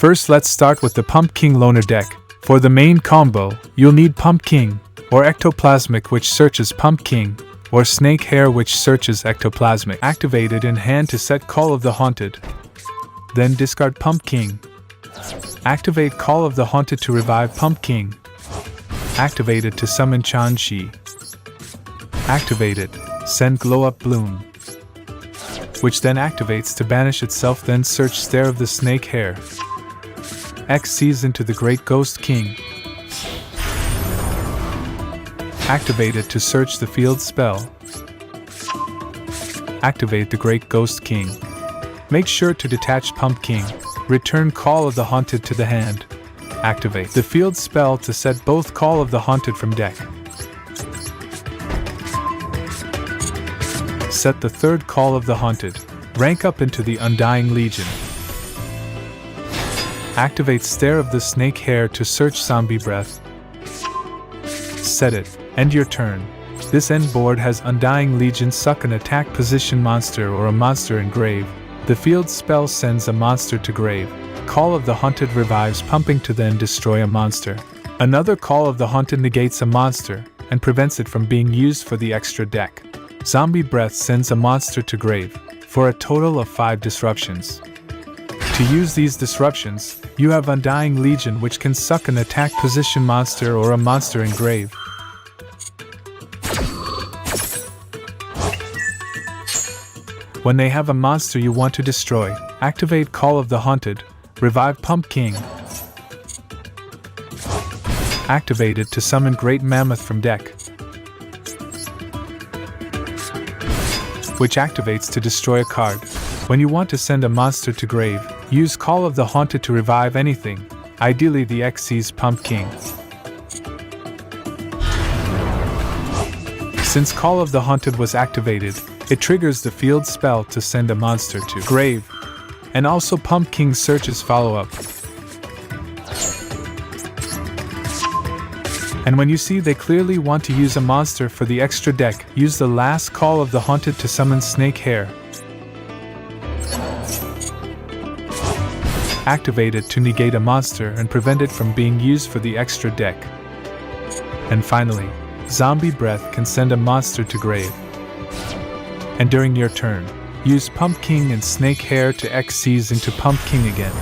First, let's start with the Pumpking Loner deck. For the main combo, you'll need Pumpking, or Ectoplasmic, which searches Pumpking, or Snake Hair, which searches Ectoplasmic. Activate it in hand to set Call of the Haunted. Then discard Pumpking. Activate Call of the Haunted to revive Pumpking. Activate it to summon Chanshi. Activate it, send Glow Up Bloom, which then activates to banish itself. Then search Stare of the Snake Hair. Xyz into the Great Ghost King. Activate it to search the field spell. Activate the Great Ghost King. Make sure to detach Pumpking. Return Call of the Haunted to the hand. Activate the field spell to set both Call of the Haunted from deck. Set the third Call of the Haunted. Rank up into the Undying Legion. Activate Stare of the Snake Hair to search Zombie Breath. Set it. End your turn. This end board has Undying Legion, suck an attack position monster or a monster in grave. The field spell sends a monster to grave. Call of the Haunted revives Pumping to then destroy a monster. Another Call of the Haunted negates a monster and prevents it from being used for the extra deck. Zombie Breath sends a monster to grave, for a total of 5 disruptions. To use these disruptions, you have Undying Legion, which can suck an attack position monster or a monster in grave. When they have a monster you want to destroy, activate Call of the Haunted, revive Pumpking. Activate it to summon Great Mammoth from deck, which activates to destroy a card. When you want to send a monster to grave, use Call of the Haunted to revive anything, ideally the Xyz Pumpking. Since Call of the Haunted was activated, it triggers the field spell to send a monster to grave, and also Pumpking searches follow-up. And when you see they clearly want to use a monster for the extra deck, use the last Call of the Haunted to summon Snake Hair. Activate it to negate a monster and prevent it from being used for the extra deck. And finally, Zombie Breath can send a monster to grave. And during your turn, use Pumpking and Snake Hair to Xyz into Pumpking again,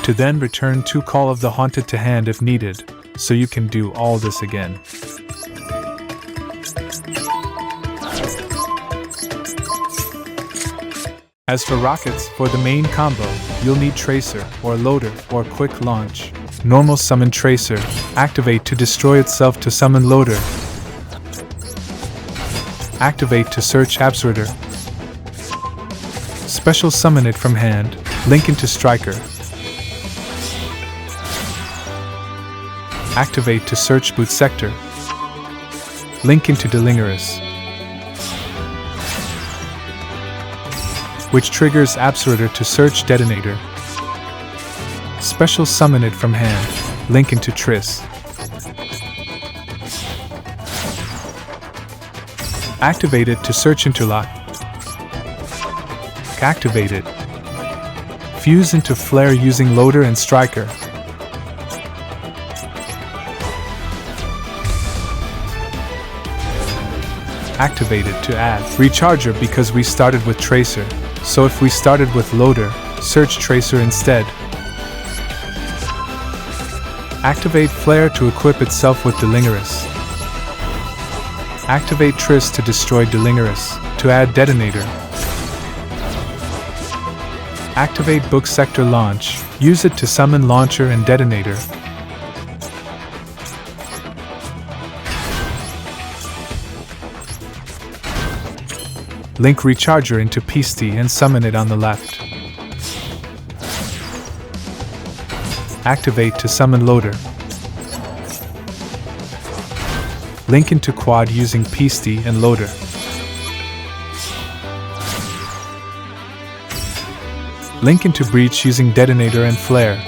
to then return 2 Call of the Haunted to hand if needed, so you can do all this again. As for Rockets, for the main combo, you'll need Tracer, or Loader, or Quick Launch. Normal summon Tracer, activate to destroy itself to summon Loader. Activate to search Absorber. Special summon it from hand, link into Striker. Activate to search Boot Sector. Link into Delingerous, which triggers Absorber to search Detonator. Special summon it from hand, link into Triss. Activate it to search Interlock. Activate it. Fuse into Flare using Loader and Striker. Activate it to add Recharger because we started with Tracer, so if we started with Loader, search Tracer instead. Activate Flare to equip itself with Delingerous. Activate Triss to destroy Delingerous, to add Detonator. Activate Book Sector Launch, use it to summon Launcher and Detonator. Link Recharger into Peasty and summon it on the left. Activate to summon Loader. Link into Quad using Peasty and Loader. Link into Breach using Detonator and Flare.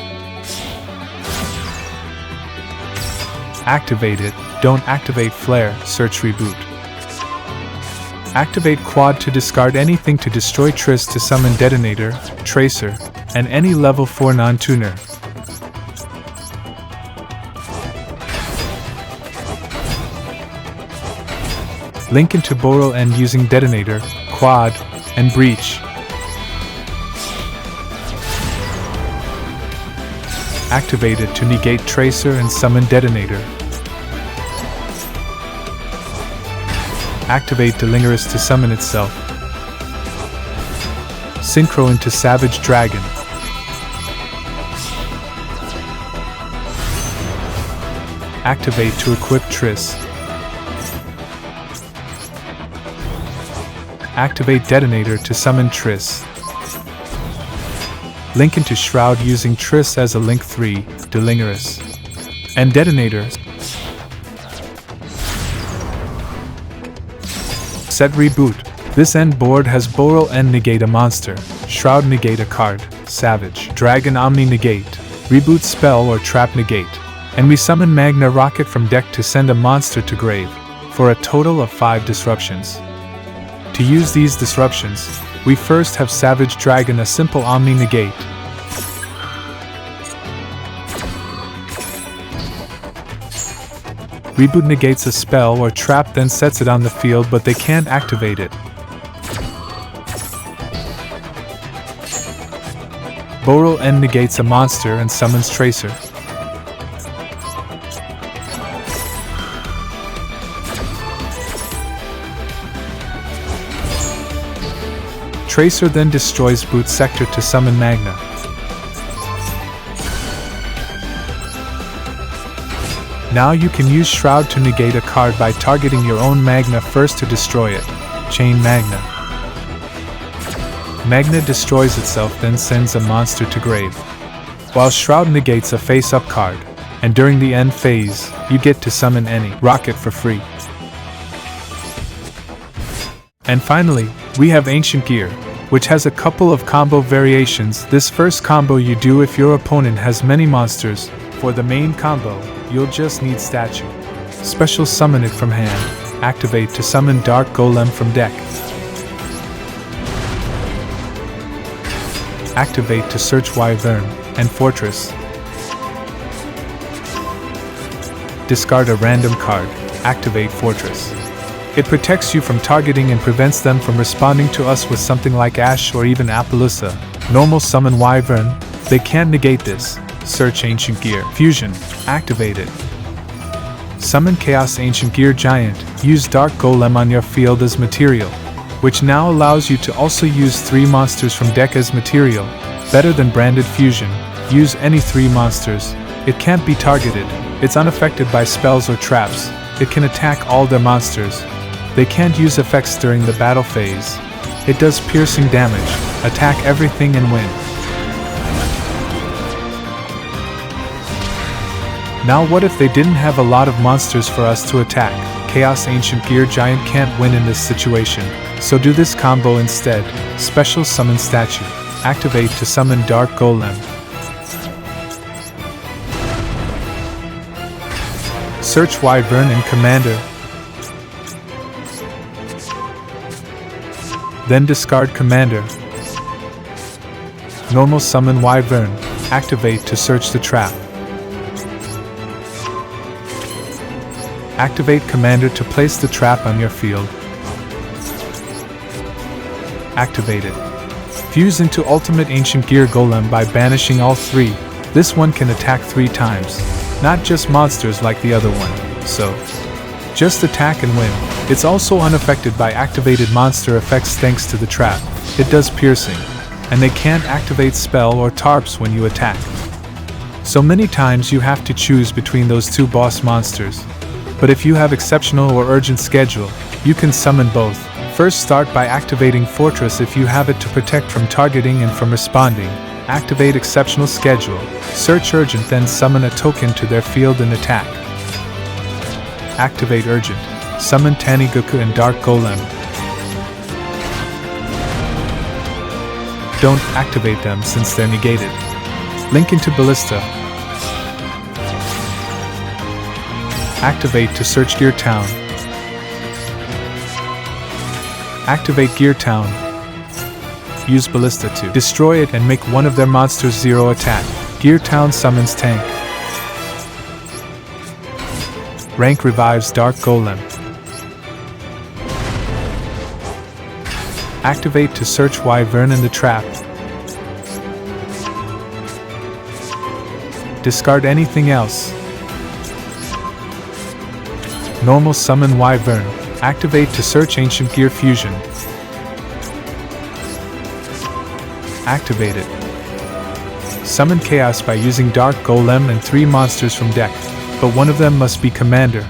Activate it, don't activate Flare, search Reboot. Activate Quad to discard anything to destroy Triss to summon Detonator, Tracer, and any level 4 non-tuner. Link into Boral End using Detonator, Quad, and Breach. Activate it to negate Tracer and summon Detonator. Activate Delingerous to summon itself. Synchro into Savage Dragon. Activate to equip Triss. Activate Detonator to summon Triss. Link into Shroud using Triss as a Link 3, Delingerous, and Detonator. Set Reboot. This end board has Boral End negate a monster, Shroud negate a card, Savage Dragon Omni negate, Reboot spell or trap negate, and we summon Magna Rokket from deck to send a monster to grave, for a total of 5 disruptions. To use these disruptions, we first have Savage Dragon a simple Omni negate. Reboot negates a spell or trap, then sets it on the field, but they can't activate it. Boral End negates a monster and summons Tracer. Tracer then destroys Boot Sector to summon Magna. Now you can use Shroud to negate a card by targeting your own Magna first to destroy it. Chain Magna. Magna destroys itself, then sends a monster to grave. While Shroud negates a face-up card, and during the end phase, you get to summon any Rokket for free. And finally, we have Ancient Gear, which has a couple of combo variations. This first combo you do if your opponent has many monsters. For the main combo, you'll just need Statue. Special summon it from hand. Activate to summon Dark Golem from deck. Activate to search Wyvern and Fortress. Discard a random card. Activate Fortress. It protects you from targeting and prevents them from responding to us with something like Ash or even Appaloosa. Normal summon Wyvern. They can't negate this. Search Ancient Gear. Fusion. Activate it. Summon Chaos Ancient Gear Giant. Use Dark Golem on your field as material, which now allows you to also use 3 monsters from deck as material. Better than Branded Fusion. Use any 3 monsters. It can't be targeted. It's unaffected by spells or traps. It can attack all their monsters. They can't use effects during the battle phase. It does piercing damage. Attack everything and win. Now what if they didn't have a lot of monsters for us to attack? Chaos Ancient Gear Giant can't win in this situation, so do this combo instead. Special summon Statue. Activate to summon Dark Golem. Search Wyvern and Commander. Then discard Commander. Normal summon Wyvern. Activate to search the trap. Activate Commander to place the trap on your field. Activate it. Fuse into Ultimate Ancient Gear Golem by banishing all 3. This one can attack 3 times. Not just monsters like the other one, so just attack and win. It's also unaffected by activated monster effects thanks to the trap. It does piercing, and they can't activate spell or tarps when you attack. So many times you have to choose between those 2 boss monsters. But if you have exceptional or urgent schedule, you can summon both. First start by activating Fortress if you have it to protect from targeting and from responding. Activate exceptional schedule. Search Urgent, then summon a token to their field and attack. Activate Urgent. Summon Tanigoku and Dark Golem. Don't activate them since they're negated. Link into Ballista. Activate to search Gear Town. Activate Gear Town. use Ballista to destroy it and make one of their monsters 0 attack. Gear Town summons Tank. Rank revives Dark Golem. Activate to search Wyvern in the trap. Discard anything else. Normal summon Wyvern. Activate to search Ancient Gear Fusion. Activate it. Summon Chaos by using Dark Golem and 3 monsters from deck, but one of them must be Commander.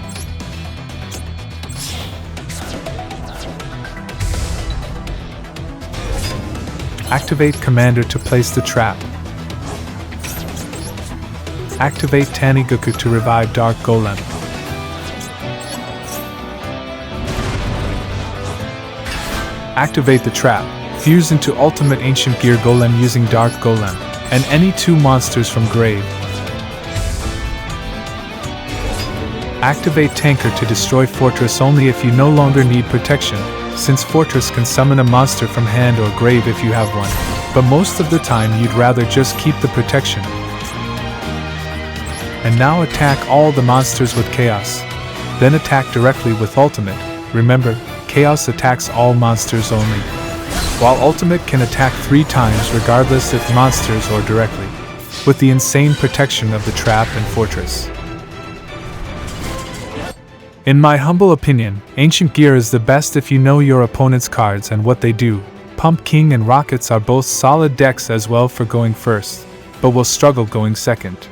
Activate Commander to place the trap. Activate Tanigaku to revive Dark Golem. Activate the trap. Fuse into Ultimate Ancient Gear Golem using Dark Golem, and any 2 monsters from grave. Activate Tanker to destroy Fortress only if you no longer need protection, since Fortress can summon a monster from hand or grave if you have one, but most of the time you'd rather just keep the protection. And now attack all the monsters with Chaos. Then attack directly with Ultimate. Remember, Chaos attacks all monsters only, while Ultimate can attack 3 times regardless if monsters or directly, with the insane protection of the trap and Fortress. In my humble opinion, Ancient Gear is the best if you know your opponent's cards and what they do. Pumpking and Rockets are both solid decks as well for going first, but will struggle going second.